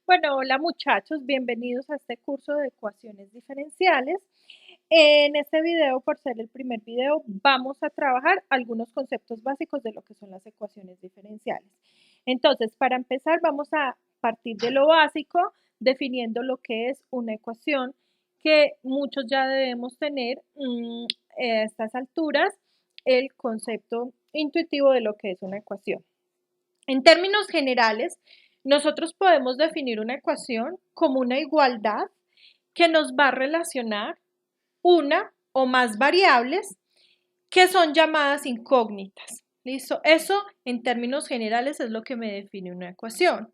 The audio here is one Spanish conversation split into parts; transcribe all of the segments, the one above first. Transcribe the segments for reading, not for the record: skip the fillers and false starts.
Bueno, hola muchachos, bienvenidos a este curso de ecuaciones diferenciales. En este video, por ser el primer video, vamos a trabajar algunos conceptos básicos de lo que son las ecuaciones diferenciales. Entonces, para empezar, vamos a partir de lo básico, definiendo lo que es una ecuación, que muchos ya debemos tener a estas alturas el concepto intuitivo de lo que es una ecuación. En términos generales, nosotros podemos definir una ecuación como una igualdad que nos va a relacionar una o más variables que son llamadas incógnitas. ¿Listo? Eso en términos generales es lo que me define una ecuación.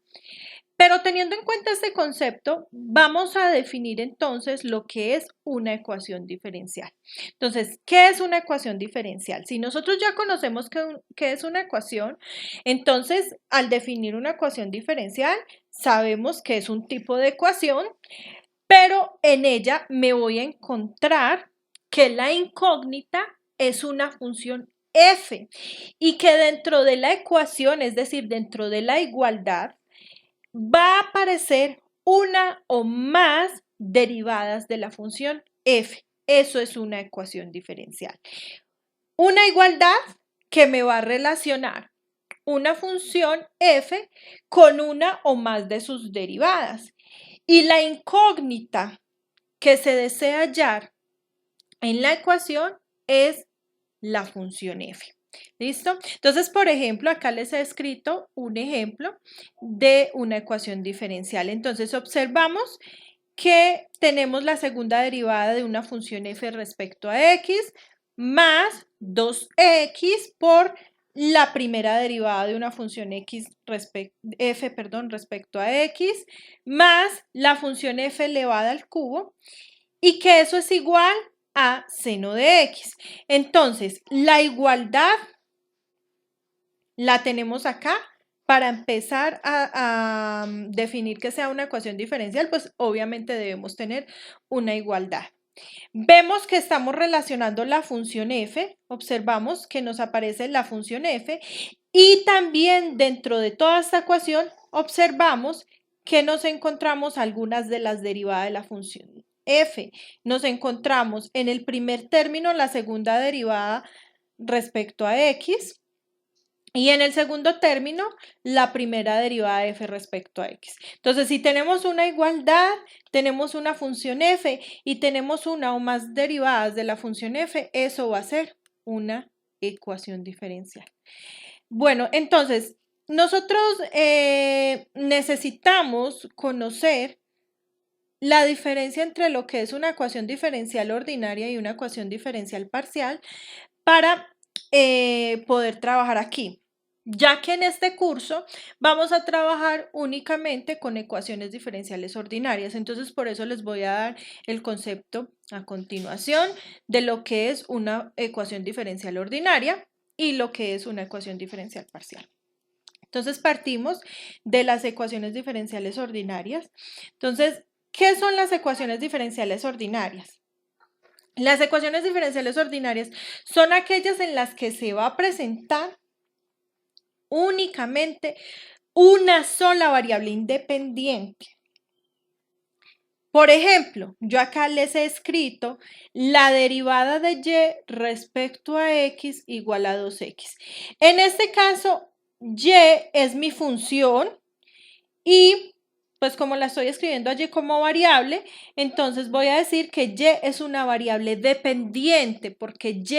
Pero teniendo en cuenta este concepto, vamos a definir entonces lo que es una ecuación diferencial. Entonces, ¿qué es una ecuación diferencial? Si nosotros ya conocemos qué es una ecuación, entonces al definir una ecuación diferencial, sabemos que es un tipo de ecuación, pero en ella me voy a encontrar que la incógnita es una función f y que dentro de la ecuación, es decir, dentro de la igualdad, va a aparecer una o más derivadas de la función f. Eso es una ecuación diferencial. Una igualdad que me va a relacionar una función f con una o más de sus derivadas. Y la incógnita que se desea hallar en la ecuación es la función f. ¿Listo? Entonces, por ejemplo, acá les he escrito un ejemplo de una ecuación diferencial. Entonces, observamos que tenemos la segunda derivada de una función f respecto a x más 2x por la primera derivada de una función respecto a x más la función f elevada al cubo y que eso es igual a seno de x. Entonces, la igualdad la tenemos acá. Para empezar a definir que sea una ecuación diferencial, pues obviamente debemos tener una igualdad. Vemos que estamos relacionando la función f, observamos que nos aparece la función f y también dentro de toda esta ecuación observamos que nos encontramos algunas de las derivadas de la función f. Nos encontramos en el primer término la segunda derivada respecto a x y en el segundo término la primera derivada de f respecto a x. Entonces, si tenemos una igualdad, tenemos una función f y tenemos una o más derivadas de la función f, eso va a ser una ecuación diferencial. Bueno, entonces, nosotros necesitamos conocer la diferencia entre lo que es una ecuación diferencial ordinaria y una ecuación diferencial parcial para poder trabajar aquí, ya que en este curso vamos a trabajar únicamente con ecuaciones diferenciales ordinarias. Entonces, por eso les voy a dar el concepto a continuación de lo que es una ecuación diferencial ordinaria y lo que es una ecuación diferencial parcial. Entonces, partimos de las ecuaciones diferenciales ordinarias. Entonces, ¿qué son las ecuaciones diferenciales ordinarias? Las ecuaciones diferenciales ordinarias son aquellas en las que se va a presentar únicamente una sola variable independiente. Por ejemplo, yo acá les he escrito la derivada de y respecto a x igual a 2x. En este caso, y es mi función y pues como la estoy escribiendo allí como variable, entonces voy a decir que y es una variable dependiente porque y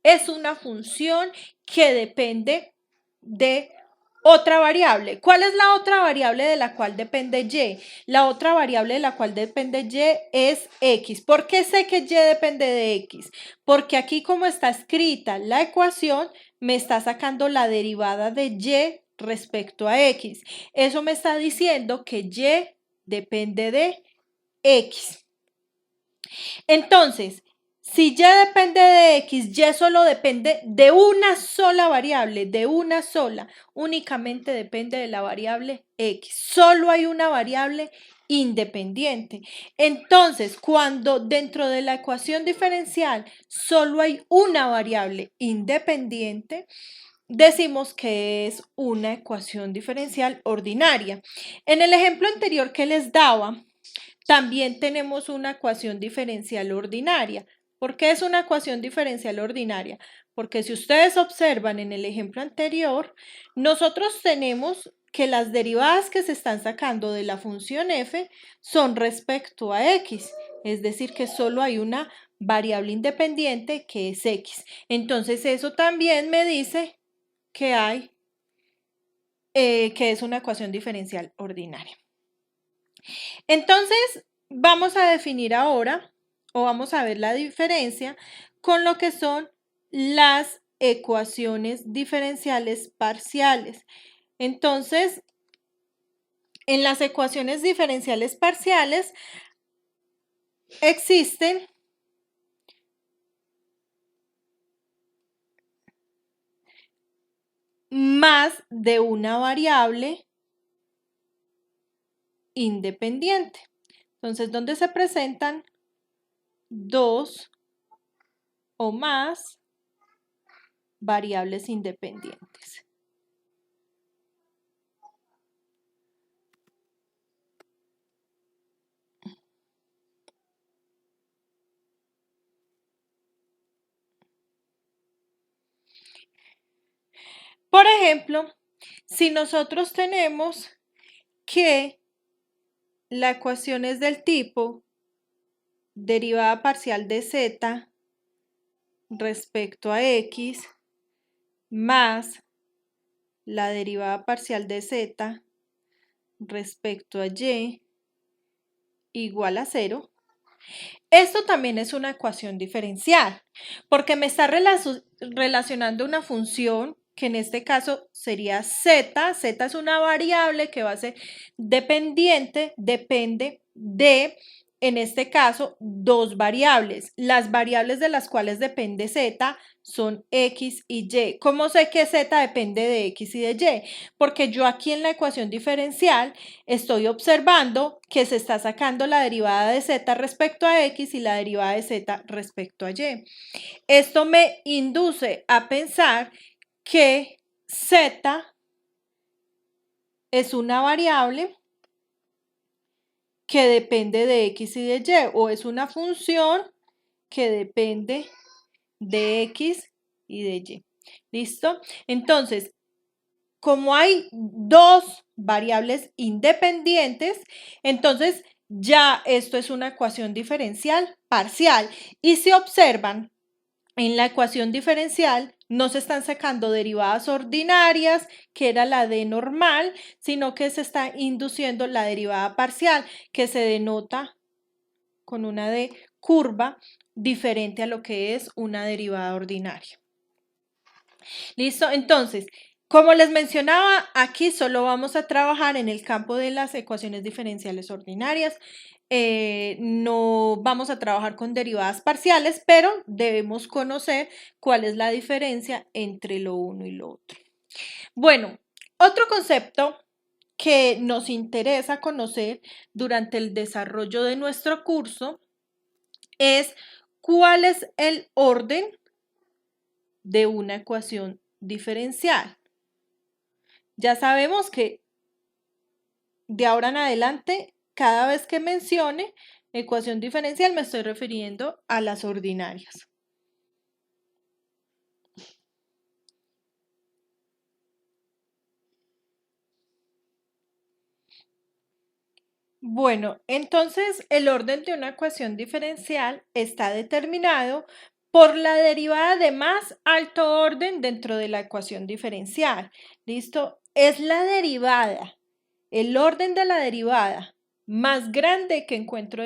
es una función que depende de otra variable. ¿Cuál es la otra variable de la cual depende y? La otra variable de la cual depende y es x. ¿Por qué sé que y depende de x? Porque aquí como está escrita la ecuación, me está sacando la derivada de y respecto a x. Eso me está diciendo que y depende de x. Entonces, si y depende de x, y solo depende de una sola variable, de una sola, únicamente depende de la variable x. Solo hay una variable independiente. Entonces, cuando dentro de la ecuación diferencial solo hay una variable independiente, decimos que es una ecuación diferencial ordinaria. En el ejemplo anterior que les daba, también tenemos una ecuación diferencial ordinaria. ¿Por qué es una ecuación diferencial ordinaria? Porque si ustedes observan en el ejemplo anterior, nosotros tenemos que las derivadas que se están sacando de la función f son respecto a x, es decir, que solo hay una variable independiente que es x. Entonces eso también me dice que que es una ecuación diferencial ordinaria. Entonces, vamos a definir ahora, o vamos a ver la diferencia con lo que son las ecuaciones diferenciales parciales. Entonces, en las ecuaciones diferenciales parciales existen más de una variable independiente. Entonces, donde se presentan dos o más variables independientes. Por ejemplo, si nosotros tenemos que la ecuación es del tipo derivada parcial de z respecto a x más la derivada parcial de z respecto a y igual a 0. Esto también es una ecuación diferencial, porque me está relacionando una función que en este caso sería z. Z es una variable que va a ser dependiente, depende de, en este caso, dos variables. Las variables de las cuales depende z son x y y. ¿Cómo sé que z depende de x y de y? Porque yo aquí en la ecuación diferencial estoy observando que se está sacando la derivada de z respecto a x y la derivada de z respecto a y. Esto me induce a pensar que z es una variable que depende de x y de y, o es una función que depende de x y de y. ¿Listo? Entonces, como hay dos variables independientes, entonces ya esto es una ecuación diferencial parcial. Y si observan, en la ecuación diferencial no se están sacando derivadas ordinarias, que era la d normal, sino que se está induciendo la derivada parcial, que se denota con una d curva diferente a lo que es una derivada ordinaria. ¿Listo? Entonces, como les mencionaba, aquí solo vamos a trabajar en el campo de las ecuaciones diferenciales ordinarias. No vamos a trabajar con derivadas parciales, pero debemos conocer cuál es la diferencia entre lo uno y lo otro. Bueno, otro concepto que nos interesa conocer durante el desarrollo de nuestro curso es cuál es el orden de una ecuación diferencial. Ya sabemos que de ahora en adelante, cada vez que mencione ecuación diferencial, me estoy refiriendo a las ordinarias. Bueno, entonces el orden de una ecuación diferencial está determinado por la derivada de más alto orden dentro de la ecuación diferencial. ¿Listo? Es la derivada, el orden de la derivada más grande que encuentro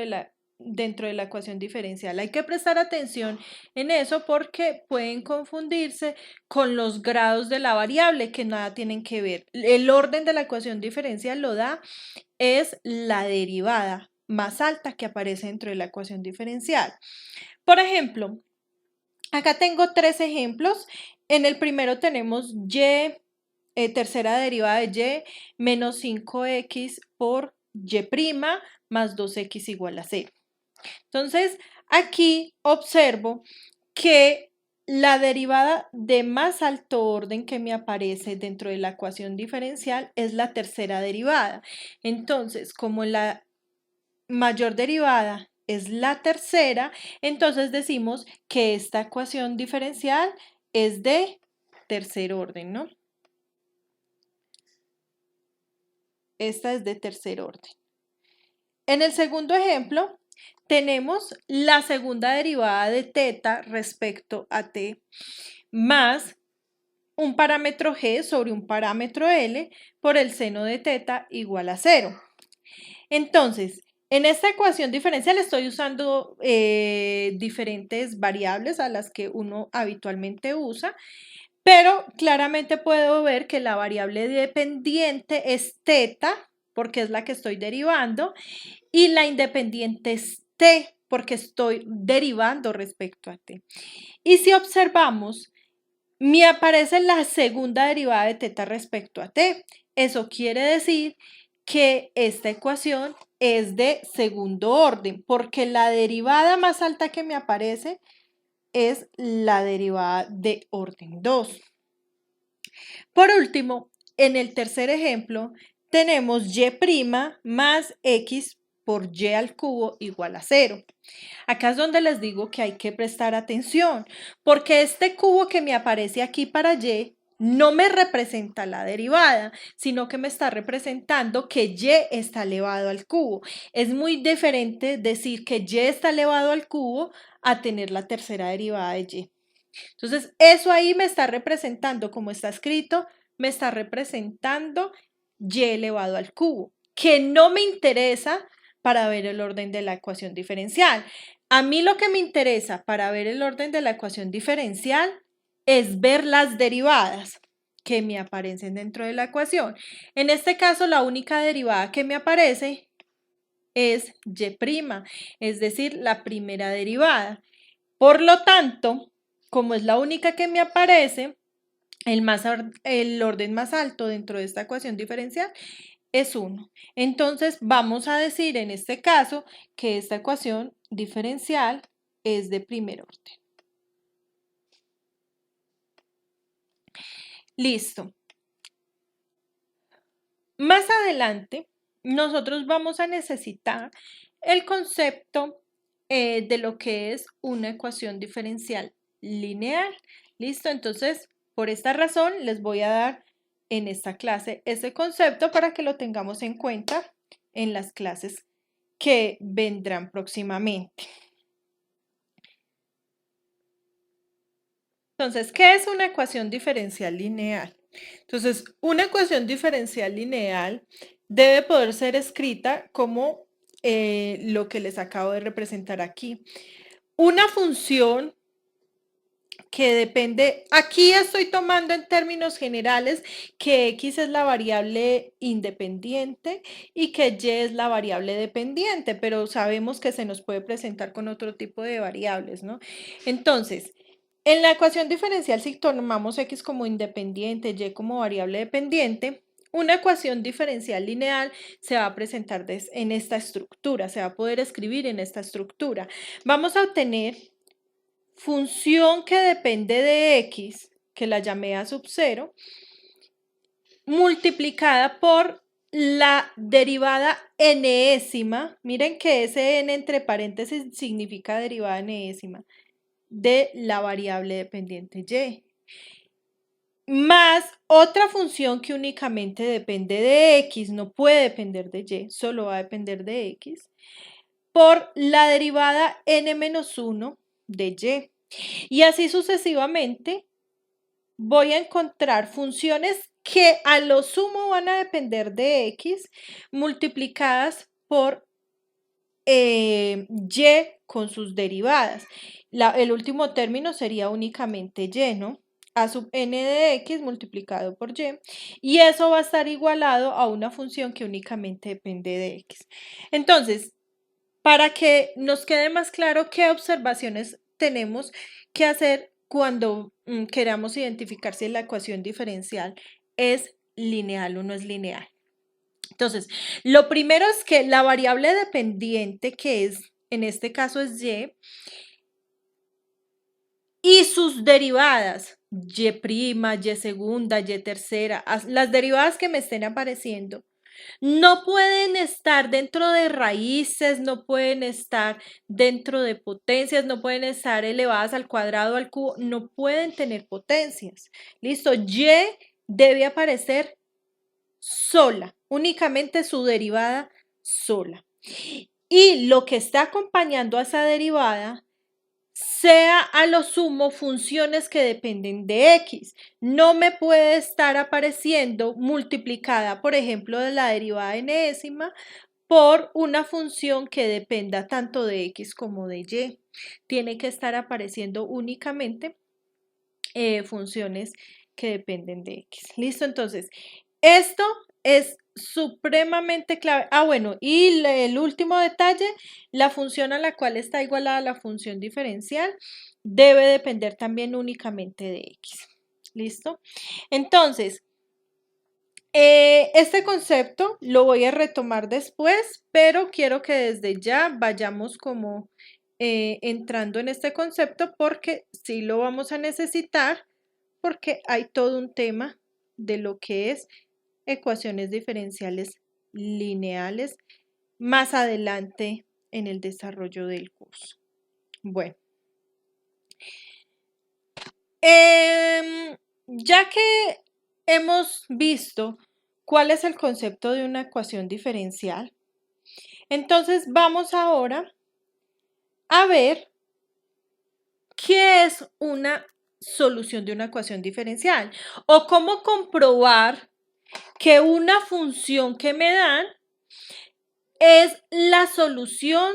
dentro de la ecuación diferencial. Hay que prestar atención en eso porque pueden confundirse con los grados de la variable que nada tienen que ver. El orden de la ecuación diferencial lo da es la derivada más alta que aparece dentro de la ecuación diferencial. Por ejemplo, acá tengo tres ejemplos. En el primero tenemos y, tercera derivada de y, menos 5x por y' más 2x igual a 0. Entonces, aquí observo que la derivada de más alto orden que me aparece dentro de la ecuación diferencial es la tercera derivada. Entonces, como la mayor derivada es la tercera, entonces decimos que esta ecuación diferencial es de tercer orden, ¿no? Esta es de tercer orden. En el segundo ejemplo, tenemos la segunda derivada de teta respecto a t más un parámetro g sobre un parámetro L por el seno de teta igual a 0. Entonces, en esta ecuación diferencial estoy usando diferentes variables a las que uno habitualmente usa, pero claramente puedo ver que la variable dependiente es teta, porque es la que estoy derivando, y la independiente es t, porque estoy derivando respecto a t. Y si observamos, me aparece la segunda derivada de teta respecto a t. Eso quiere decir que esta ecuación es de segundo orden, porque la derivada más alta que me aparece es la derivada de orden 2. Por último, en el tercer ejemplo, tenemos y' más x por y al cubo igual a 0. Acá es donde les digo que hay que prestar atención, porque este cubo que me aparece aquí para y no me representa la derivada, sino que me está representando que y está elevado al cubo. Es muy diferente decir que y está elevado al cubo a tener la tercera derivada de y. Entonces, eso ahí me está representando, como está escrito, me está representando y elevado al cubo, que no me interesa para ver el orden de la ecuación diferencial. A mí lo que me interesa para ver el orden de la ecuación diferencial es ver las derivadas que me aparecen dentro de la ecuación. En este caso, la única derivada que me aparece es y', es decir, la primera derivada. Por lo tanto, como es la única que me aparece, el orden más alto dentro de esta ecuación diferencial es 1. Entonces, vamos a decir en este caso que esta ecuación diferencial es de primer orden. Listo. Más adelante, nosotros vamos a necesitar el concepto de lo que es una ecuación diferencial lineal. ¿Listo? Entonces, por esta razón, les voy a dar en esta clase ese concepto para que lo tengamos en cuenta en las clases que vendrán próximamente. Entonces, ¿qué es una ecuación diferencial lineal? Entonces, una ecuación diferencial lineal debe poder ser escrita como lo que les acabo de representar aquí. Una función que depende, aquí estoy tomando en términos generales que x es la variable independiente y que y es la variable dependiente, pero sabemos que se nos puede presentar con otro tipo de variables, ¿no? Entonces, en la ecuación diferencial, si tomamos x como independiente, y como variable dependiente, una ecuación diferencial lineal se va a presentar en esta estructura, se va a poder escribir en esta estructura. Vamos a obtener función que depende de x, que la llamé a sub 0, multiplicada por la derivada enésima. Miren que ese n entre paréntesis significa derivada enésima de la variable dependiente y, más otra función que únicamente depende de x, no puede depender de y, solo va a depender de x, por la derivada n-1 de y. Y así sucesivamente voy a encontrar funciones que a lo sumo van a depender de x multiplicadas por y con sus derivadas. El último término sería únicamente y, ¿no? A sub n de x multiplicado por y, y eso va a estar igualado a una función que únicamente depende de x. Entonces, para que nos quede más claro qué observaciones tenemos que hacer cuando queramos identificar si la ecuación diferencial es lineal o no es lineal. Entonces, lo primero es que la variable dependiente, que es, en este caso es y, y sus derivadas, y prima, y segunda, y tercera, las derivadas que me estén apareciendo, no pueden estar dentro de raíces, no pueden estar dentro de potencias, no pueden estar elevadas al cuadrado, al cubo, no pueden tener potencias. ¿Listo? Y debe aparecer sola, únicamente su derivada sola. Y lo que está acompañando a esa derivada sea a lo sumo funciones que dependen de X. No me puede estar apareciendo multiplicada, por ejemplo, de la derivada enésima por una función que dependa tanto de X como de Y. Tiene que estar apareciendo únicamente funciones que dependen de X. ¿Listo? Entonces, esto es supremamente clave. Bueno, y el último detalle, la función a la cual está igualada la función diferencial debe depender también únicamente de X. ¿Listo? Entonces, este concepto lo voy a retomar después, pero quiero que desde ya vayamos como entrando en este concepto porque sí lo vamos a necesitar porque hay todo un tema de lo que es ecuaciones diferenciales lineales más adelante en el desarrollo del curso. Bueno, ya que hemos visto cuál es el concepto de una ecuación diferencial, entonces vamos ahora a ver qué es una solución de una ecuación diferencial o cómo comprobar que una función que me dan es la solución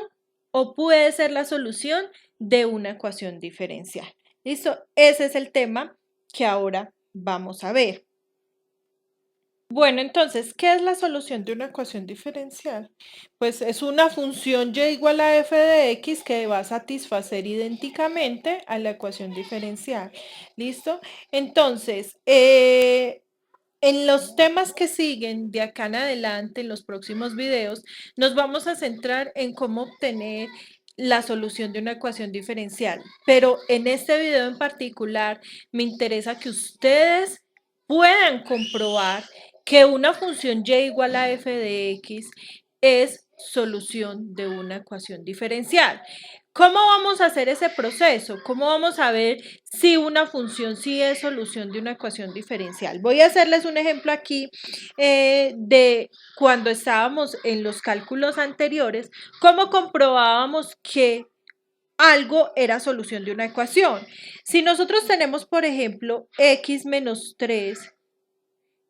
o puede ser la solución de una ecuación diferencial. ¿Listo? Ese es el tema que ahora vamos a ver. Bueno, entonces, ¿qué es la solución de una ecuación diferencial? Pues es una función y igual a f de x que va a satisfacer idénticamente a la ecuación diferencial. ¿Listo? Entonces, en los temas que siguen de acá en adelante, en los próximos videos, nos vamos a centrar en cómo obtener la solución de una ecuación diferencial. Pero en este video en particular, me interesa que ustedes puedan comprobar que una función y igual a f de x es solución de una ecuación diferencial. ¿Cómo vamos a hacer ese proceso? ¿Cómo vamos a ver si una función sí es solución de una ecuación diferencial? Voy a hacerles un ejemplo aquí de cuando estábamos en los cálculos anteriores, cómo comprobábamos que algo era solución de una ecuación. Si nosotros tenemos, por ejemplo, x menos 3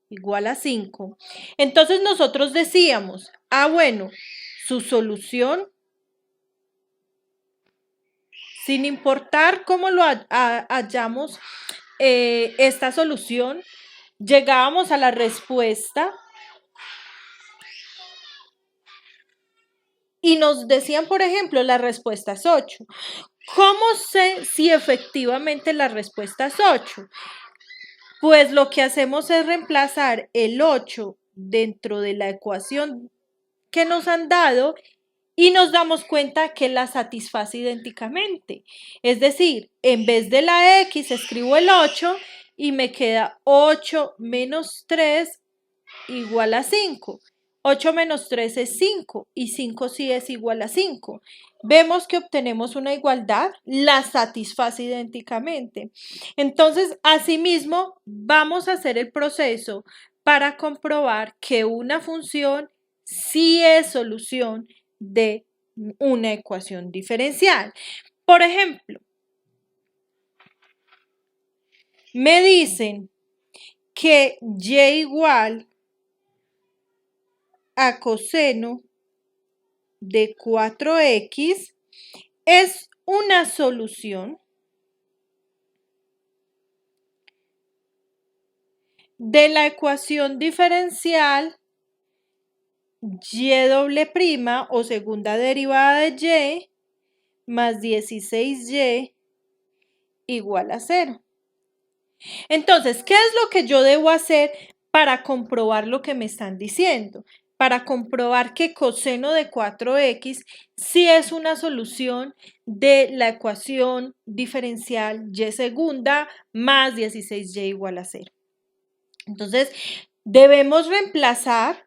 igual a 5, entonces nosotros decíamos, bueno, su solución, sin importar cómo lo hallamos, esta solución, llegábamos a la respuesta y nos decían, por ejemplo, la respuesta es 8. ¿Cómo sé si efectivamente la respuesta es 8? Pues lo que hacemos es reemplazar el 8 dentro de la ecuación que nos han dado y nos damos cuenta que la satisface idénticamente. Es decir, en vez de la x escribo el 8 y me queda 8 menos 3 igual a 5. 8 menos 3 es 5 y 5 sí es igual a 5. Vemos que obtenemos una igualdad, la satisface idénticamente. Entonces, asimismo, vamos a hacer el proceso para comprobar que una función sí es solución de una ecuación diferencial. Por ejemplo, me dicen que y igual a coseno de 4x es una solución de la ecuación diferencial y doble prima o segunda derivada de y más 16y igual a 0. Entonces, ¿qué es lo que yo debo hacer para comprobar lo que me están diciendo? para comprobar que coseno de 4x sí es una solución de la ecuación diferencial y segunda más 16y igual a 0. Entonces, debemos reemplazar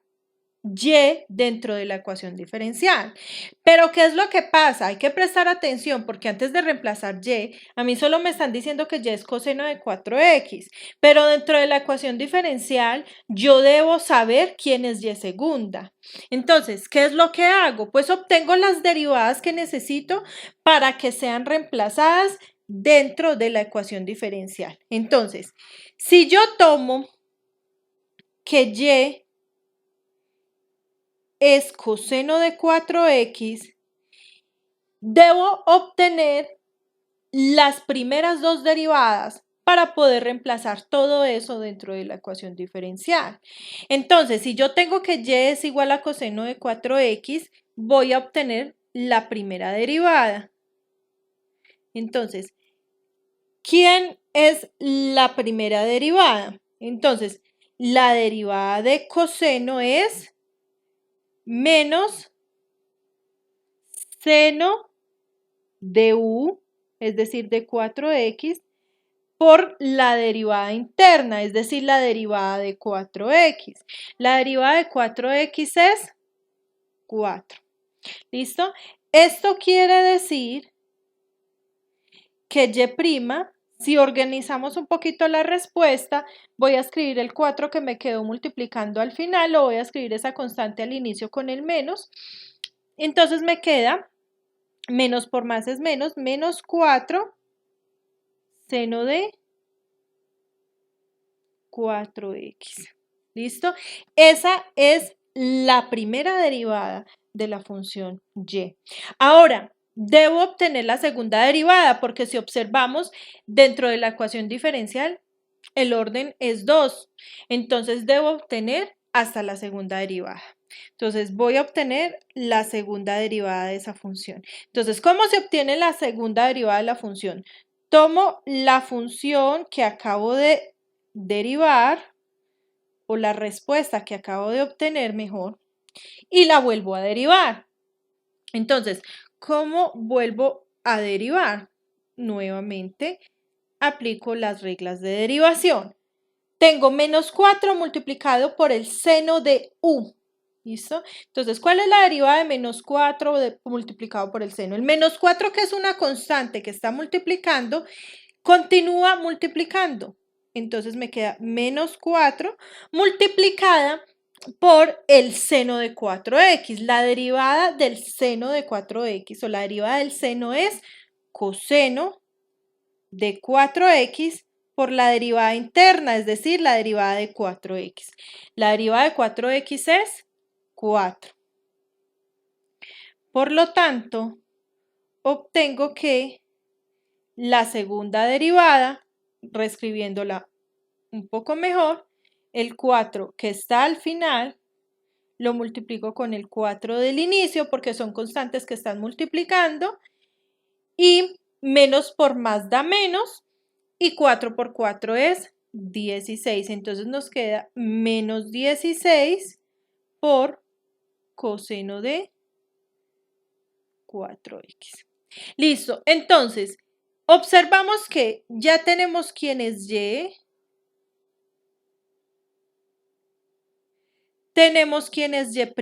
y dentro de la ecuación diferencial. Pero, ¿qué es lo que pasa? Hay que prestar atención porque antes de reemplazar y, a mí solo me están diciendo que y es coseno de 4x, pero dentro de la ecuación diferencial yo debo saber quién es y segunda. Entonces, ¿qué es lo que hago? Pues obtengo las derivadas que necesito para que sean reemplazadas dentro de la ecuación diferencial. Entonces, si yo tomo que y es coseno de 4x, debo obtener las primeras dos derivadas para poder reemplazar todo eso dentro de la ecuación diferencial. Entonces, si yo tengo que y es igual a coseno de 4x, voy a obtener la primera derivada. Entonces, ¿quién es la primera derivada? Entonces, la derivada de coseno es menos seno de u, es decir, de 4x, por la derivada interna, es decir, la derivada de 4x. La derivada de 4x es 4. ¿Listo? Esto quiere decir que y', si organizamos un poquito la respuesta, voy a escribir el 4 que me quedó multiplicando al final, o voy a escribir esa constante al inicio con el menos. Entonces me queda menos por más es menos 4 seno de 4x. ¿Listo? Esa es la primera derivada de la función y. Ahora, debo obtener la segunda derivada porque si observamos dentro de la ecuación diferencial, el orden es 2. Entonces, debo obtener hasta la segunda derivada. Entonces, voy a obtener la segunda derivada de esa función. Entonces, ¿cómo se obtiene la segunda derivada de la función? Tomo la función que acabo de derivar, o la respuesta que acabo de obtener mejor, y la vuelvo a derivar. Entonces, ¿cómo vuelvo a derivar? Nuevamente, aplico las reglas de derivación. Tengo menos 4 multiplicado por el seno de u. ¿Listo? Entonces, ¿cuál es la derivada de menos 4 multiplicado por el seno? El menos 4, que es una constante que está multiplicando, continúa multiplicando. Entonces me queda menos 4 multiplicada por el seno de 4x. La derivada del seno de 4x, o la derivada del seno, es coseno de 4x por la derivada interna, es decir, la derivada de 4x. La derivada de 4x es 4. Por lo tanto, obtengo que la segunda derivada, reescribiéndola un poco mejor, el 4 que está al final lo multiplico con el 4 del inicio porque son constantes que están multiplicando, y menos por más da menos, y 4 por 4 es 16. Entonces nos queda menos 16 por coseno de 4x. Listo. Entonces, observamos que ya tenemos quién es y, tenemos quién es y',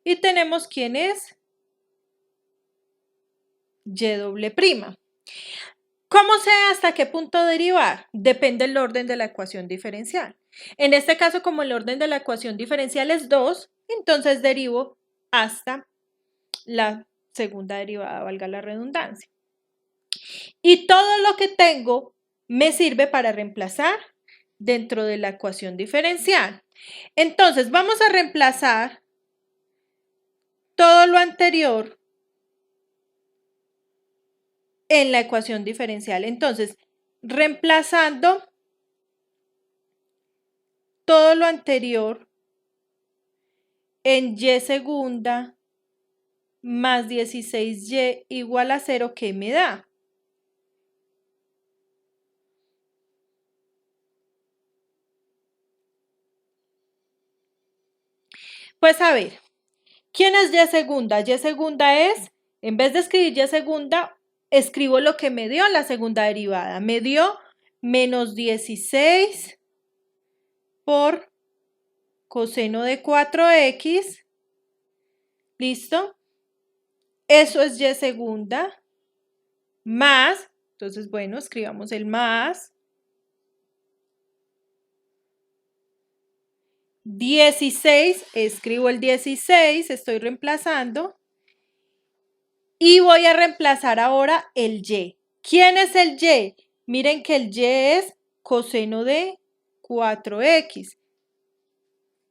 y tenemos quién es y'. ¿Cómo sé hasta qué punto derivar? Depende del orden de la ecuación diferencial. En este caso, como el orden de la ecuación diferencial es 2, entonces derivo hasta la segunda derivada, valga la redundancia. Y todo lo que tengo me sirve para reemplazar dentro de la ecuación diferencial. Entonces, vamos a reemplazar todo lo anterior en la ecuación diferencial. Entonces, reemplazando todo lo anterior en y segunda más 16y igual a 0, ¿qué me da? Pues a ver, ¿quién es y segunda? Y segunda es, en vez de escribir y segunda, escribo lo que me dio la segunda derivada. Me dio menos 16 por coseno de 4x. ¿Listo? Eso es y segunda. Más, entonces, bueno, escribamos el más. 16, escribo el 16, estoy reemplazando. Y voy a reemplazar ahora el y. ¿Quién es el y? Miren que el y es coseno de 4x.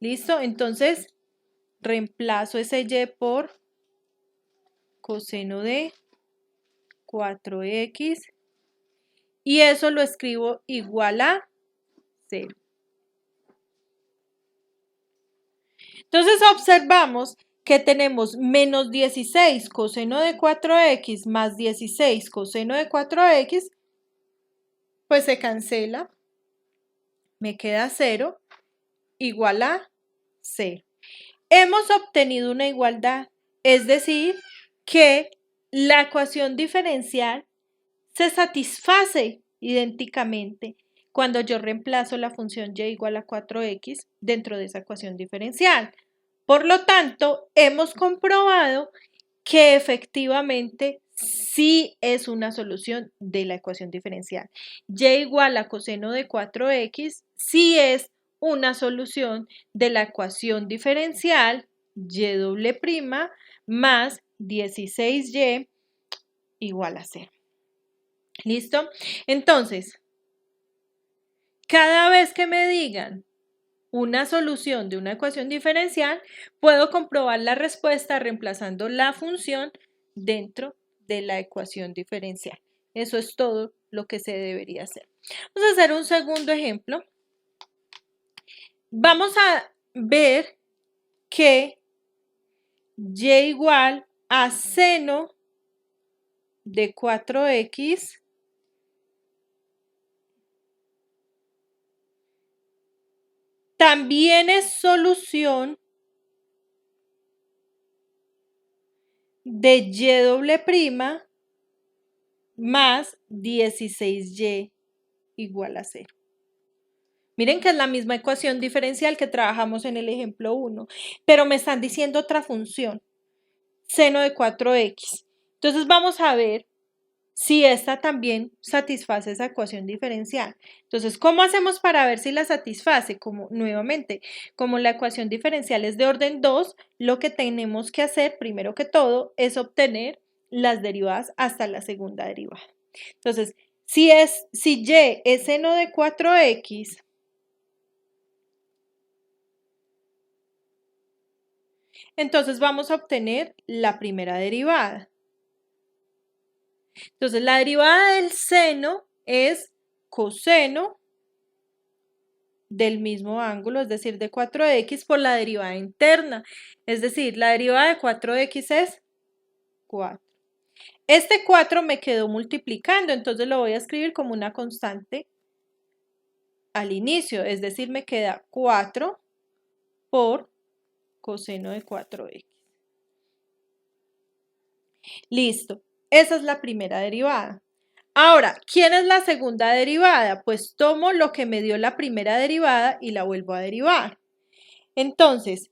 ¿Listo? Entonces, reemplazo ese y por coseno de 4x. Y eso lo escribo igual a 0. Entonces, observamos que tenemos menos 16 coseno de 4x más 16 coseno de 4x, pues se cancela, me queda 0, igual a 0. Hemos obtenido una igualdad, es decir, que la ecuación diferencial se satisface idénticamente cuando yo reemplazo la función y igual a 4x dentro de esa ecuación diferencial. Por lo tanto, hemos comprobado que efectivamente sí es una solución de la ecuación diferencial. Y igual a coseno de 4x sí es una solución de la ecuación diferencial y doble prima más 16y igual a 0. ¿Listo? Entonces, cada vez que me digan una solución de una ecuación diferencial, puedo comprobar la respuesta reemplazando la función dentro de la ecuación diferencial. Eso es todo lo que se debería hacer. Vamos a hacer un segundo ejemplo. Vamos a ver que y igual a seno de 4x también es solución de y doble prima más 16y igual a 0. Miren que es la misma ecuación diferencial que trabajamos en el ejemplo 1, pero me están diciendo otra función, seno de 4x. Entonces vamos a ver si esta también satisface esa ecuación diferencial. Entonces, ¿cómo hacemos para ver si la satisface? Nuevamente, como la ecuación diferencial es de orden 2, lo que tenemos que hacer, primero que todo, es obtener las derivadas hasta la segunda derivada. Entonces, si y es seno de 4x, entonces vamos a obtener la primera derivada. Entonces, la derivada del seno es coseno del mismo ángulo, es decir, de 4x por la derivada interna. Es decir, la derivada de 4x es 4. Este 4 me quedó multiplicando, entonces lo voy a escribir como una constante al inicio, es decir, me queda 4 por coseno de 4x. Listo, esa es la primera derivada. Ahora, ¿quién es la segunda derivada? Pues tomo lo que me dio la primera derivada y la vuelvo a derivar. Entonces,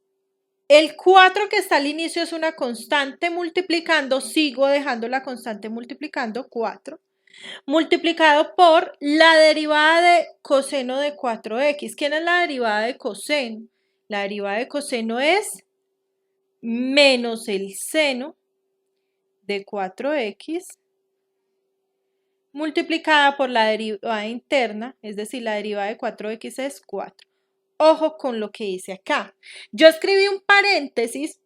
el 4 que está al inicio es una constante multiplicando, sigo dejando la constante multiplicando, 4, multiplicado por la derivada de coseno de 4x. ¿Quién es la derivada de coseno? La derivada de coseno es menos el seno de 4x multiplicada por la derivada interna, es decir, la derivada de 4x es 4. Ojo con lo que hice acá. Yo escribí un paréntesis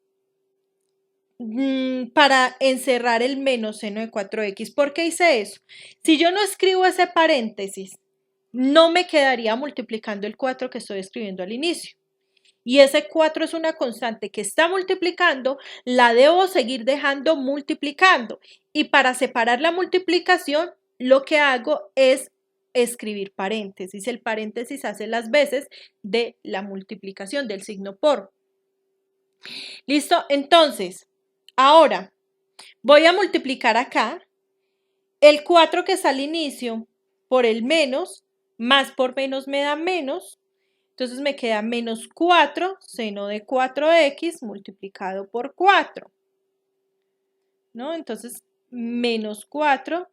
para encerrar el menos seno de 4x. ¿Por qué hice eso? Si yo no escribo ese paréntesis, no me quedaría multiplicando el 4 que estoy escribiendo al inicio. Y ese 4 es una constante que está multiplicando, la debo seguir dejando multiplicando. Y para separar la multiplicación, lo que hago es escribir paréntesis. El paréntesis hace las veces de la multiplicación del signo por. ¿Listo? Entonces, ahora voy a multiplicar acá el 4 que está al inicio por el menos, más por menos me da menos, entonces me queda menos 4 seno de 4x multiplicado por 4, ¿no? Entonces, menos 4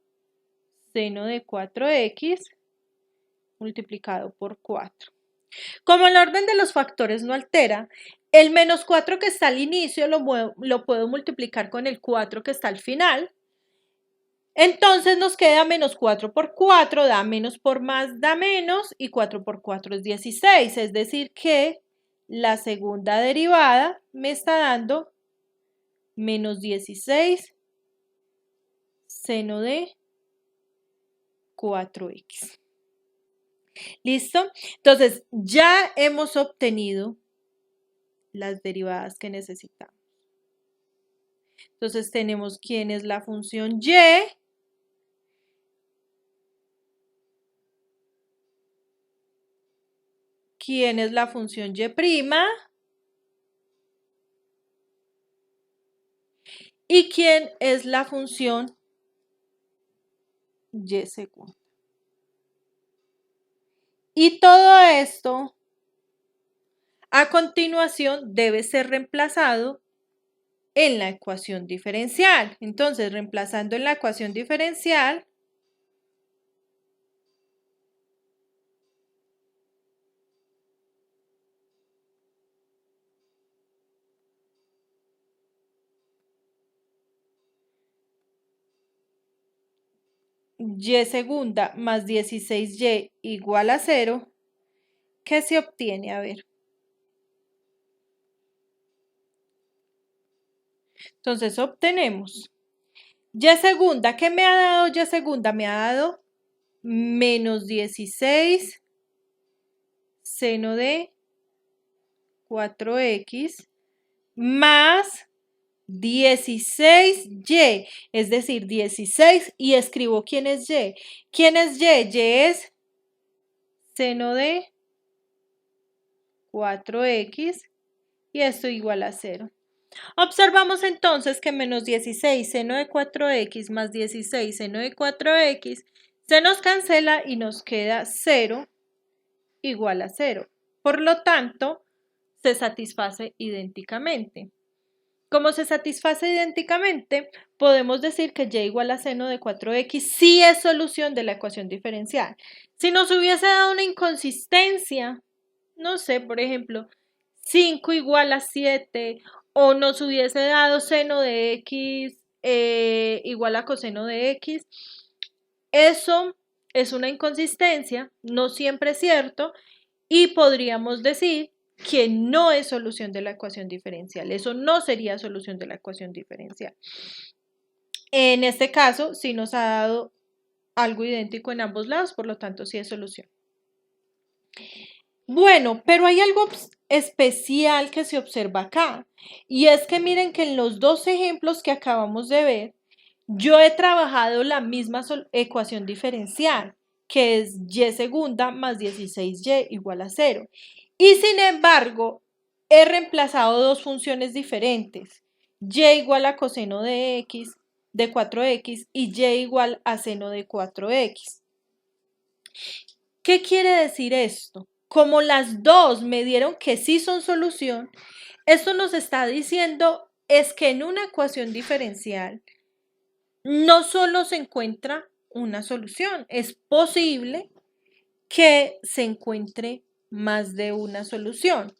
seno de 4x multiplicado por 4. Como el orden de los factores no altera, el menos 4 que está al inicio lo puedo multiplicar con el 4 que está al final. Entonces nos queda menos 4 por 4, da menos por más, da menos, y 4 por 4 es 16. Es decir que la segunda derivada me está dando menos 16 seno de 4x. ¿Listo? Entonces ya hemos obtenido las derivadas que necesitamos. Entonces tenemos quién es la función y, quién es la función y' y quién es la función y segunda. Y todo esto a continuación debe ser reemplazado en la ecuación diferencial. Entonces, reemplazando en la ecuación diferencial, y segunda más 16y igual a 0, ¿qué se obtiene? A ver. Entonces, obtenemos y segunda. ¿Qué me ha dado y segunda? Me ha dado menos 16 seno de 4x más 16y, es decir, 16, y escribo quién es y. ¿Quién es y? Y es seno de 4x y esto igual a 0. Observamos entonces que menos 16 seno de 4x más 16 seno de 4x se nos cancela y nos queda 0 igual a 0. Por lo tanto, se satisface idénticamente. Como se satisface idénticamente, podemos decir que y igual a seno de 4x sí es solución de la ecuación diferencial. Si nos hubiese dado una inconsistencia, no sé, por ejemplo, 5 igual a 7, o nos hubiese dado seno de x igual a coseno de x, eso es una inconsistencia, no siempre es cierto, y podríamos decir que no es solución de la ecuación diferencial. Eso no sería solución de la ecuación diferencial. En este caso, sí nos ha dado algo idéntico en ambos lados, por lo tanto, sí es solución. Bueno, pero hay algo especial que se observa acá, y es que miren que en los dos ejemplos que acabamos de ver, yo he trabajado la misma ecuación diferencial, que es y segunda más 16y igual a 0. Y sin embargo, he reemplazado dos funciones diferentes, y igual a coseno de x de 4x y y igual a seno de 4x. ¿Qué quiere decir esto? Como las dos me dieron que sí son solución, esto nos está diciendo es que en una ecuación diferencial no solo se encuentra una solución, es posible que se encuentre más de una solución.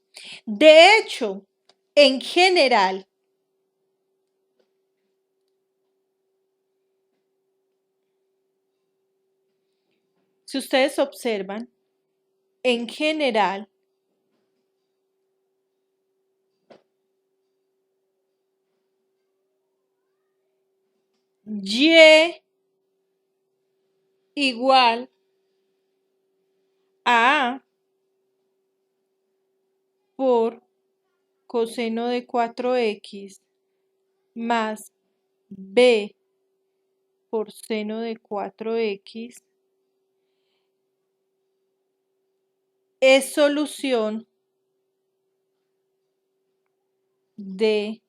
De hecho, en general, si ustedes observan, en general, y igual a por coseno de 4x más b por seno de 4x es solución de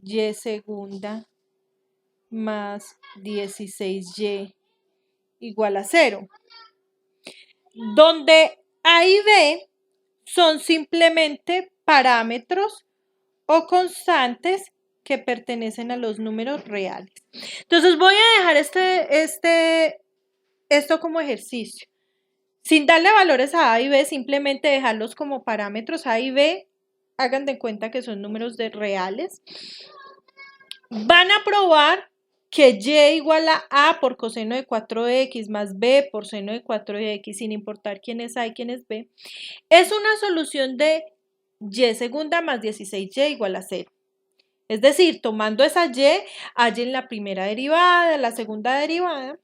y segunda más 16y igual a 0, donde A y B son simplemente parámetros o constantes que pertenecen a los números reales. Entonces voy a dejar esto como ejercicio. Sin darle valores a A y B, simplemente dejarlos como parámetros A y B. Hagan de cuenta que son números reales. Van a probar que y igual a por coseno de 4x más b por seno de 4x, sin importar quién es a y quién es b, es una solución de y segunda más 16y igual a 0. Es decir, tomando esa y, hallen la primera derivada, la segunda derivada,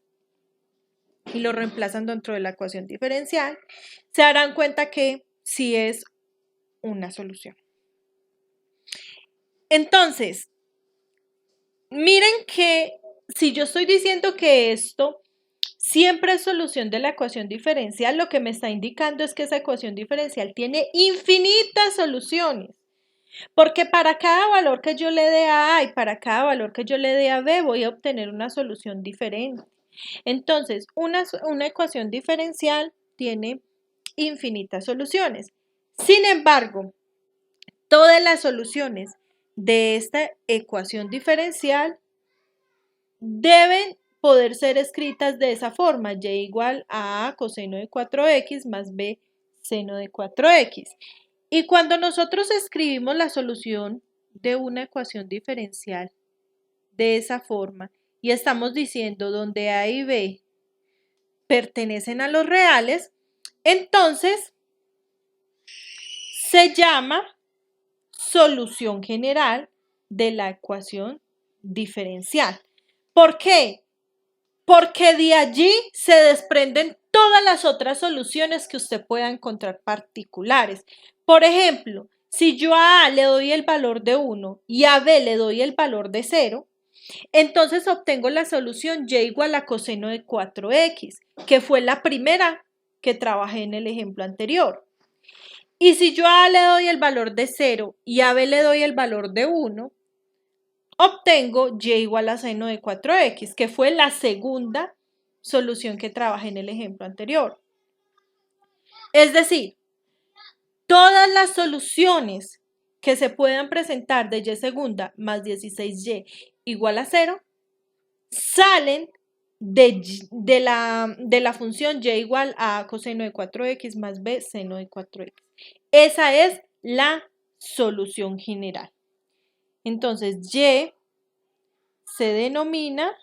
y lo reemplazan dentro de la ecuación diferencial, se darán cuenta que sí es una solución. Entonces, miren que si yo estoy diciendo que esto siempre es solución de la ecuación diferencial, lo que me está indicando es que esa ecuación diferencial tiene infinitas soluciones. Porque para cada valor que yo le dé a A y para cada valor que yo le dé a B, voy a obtener una solución diferente. Entonces, una ecuación diferencial tiene infinitas soluciones. Sin embargo, todas las soluciones de esta ecuación diferencial deben poder ser escritas de esa forma, y igual a coseno de 4x más b seno de 4x. Y cuando nosotros escribimos la solución de una ecuación diferencial de esa forma y estamos diciendo donde a y b pertenecen a los reales, entonces se llama solución general de la ecuación diferencial. ¿Por qué? Porque de allí se desprenden todas las otras soluciones que usted pueda encontrar particulares. Por ejemplo, si yo a A le doy el valor de 1 y a B le doy el valor de 0, entonces obtengo la solución y igual a coseno de 4x, que fue la primera que trabajé en el ejemplo anterior. Y si yo a A le doy el valor de 0 y a B le doy el valor de 1, obtengo y igual a seno de 4x, que fue la segunda solución que trabajé en el ejemplo anterior. Es decir, todas las soluciones que se puedan presentar de y segunda más 16y igual a 0 salen de la función y igual a coseno de 4x más b seno de 4x. Esa es la solución general. Entonces, y se denomina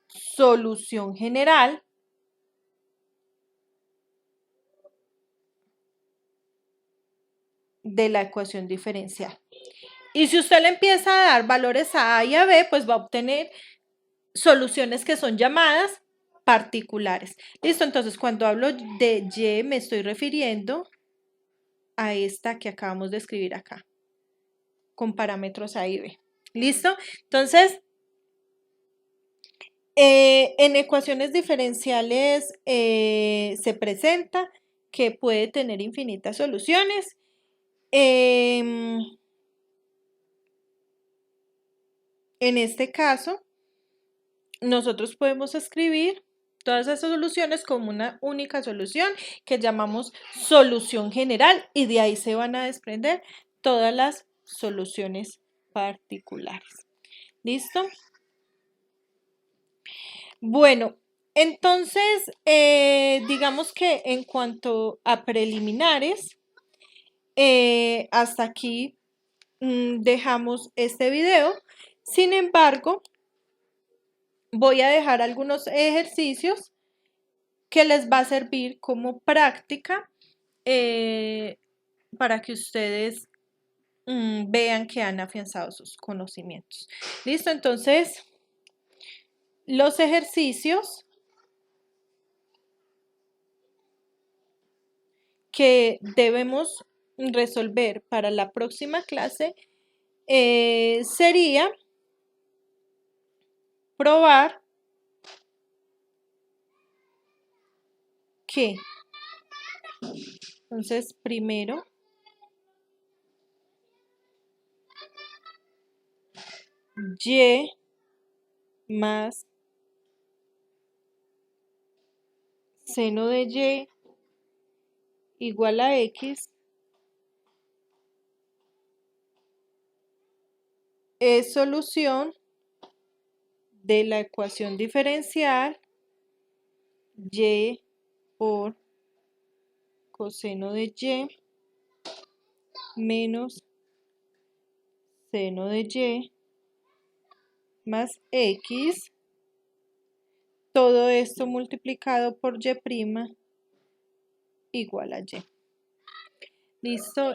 solución general de la ecuación diferencial. Y si usted le empieza a dar valores a A y a B, pues va a obtener soluciones que son llamadas particulares. ¿Listo? Entonces, cuando hablo de y, me estoy refiriendo a esta que acabamos de escribir acá, con parámetros A y B. ¿Listo? Entonces, en ecuaciones diferenciales se presenta que puede tener infinitas soluciones. En este caso, nosotros podemos escribir todas esas soluciones como una única solución que llamamos solución general y de ahí se van a desprender todas las soluciones particulares. ¿Listo? Bueno, entonces, digamos que en cuanto a preliminares, hasta aquí dejamos este video. Sin embargo, voy a dejar algunos ejercicios que les va a servir como práctica para que ustedes vean que han afianzado sus conocimientos. ¿Listo? Entonces, los ejercicios que debemos resolver para la próxima clase sería probar que Entonces, primero y más seno de y igual a x es solución de la ecuación diferencial y por coseno de y menos seno de y más x, todo esto multiplicado por y' igual a y. ¿Listo?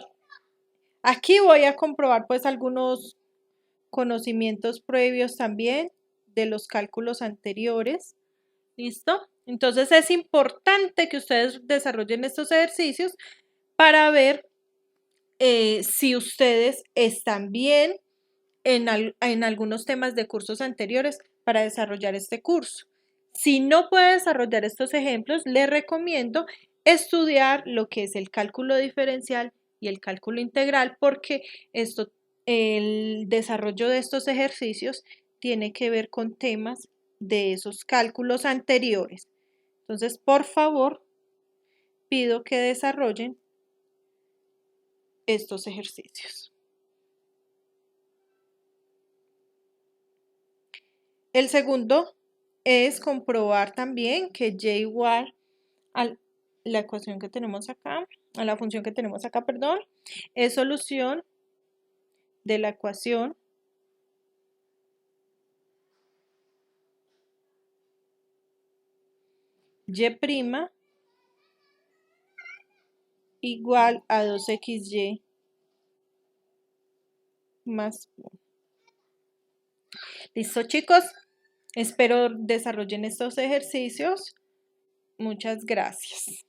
Aquí voy a comprobar pues algunos conocimientos previos también de los cálculos anteriores. ¿Listo? Entonces es importante que ustedes desarrollen estos ejercicios para ver si ustedes están bien en algunos temas de cursos anteriores para desarrollar este curso. Si no puede desarrollar estos ejemplos, le recomiendo estudiar lo que es el cálculo diferencial y el cálculo integral, porque el desarrollo de estos ejercicios tiene que ver con temas de esos cálculos anteriores. Entonces, por favor, pido que desarrollen estos ejercicios. El segundo es comprobar también que y igual a la ecuación que tenemos acá, a la función que tenemos acá, perdón, es solución de la ecuación y' igual a 2xy más 1. ¿Listo, chicos? Espero desarrollen estos ejercicios. Muchas gracias.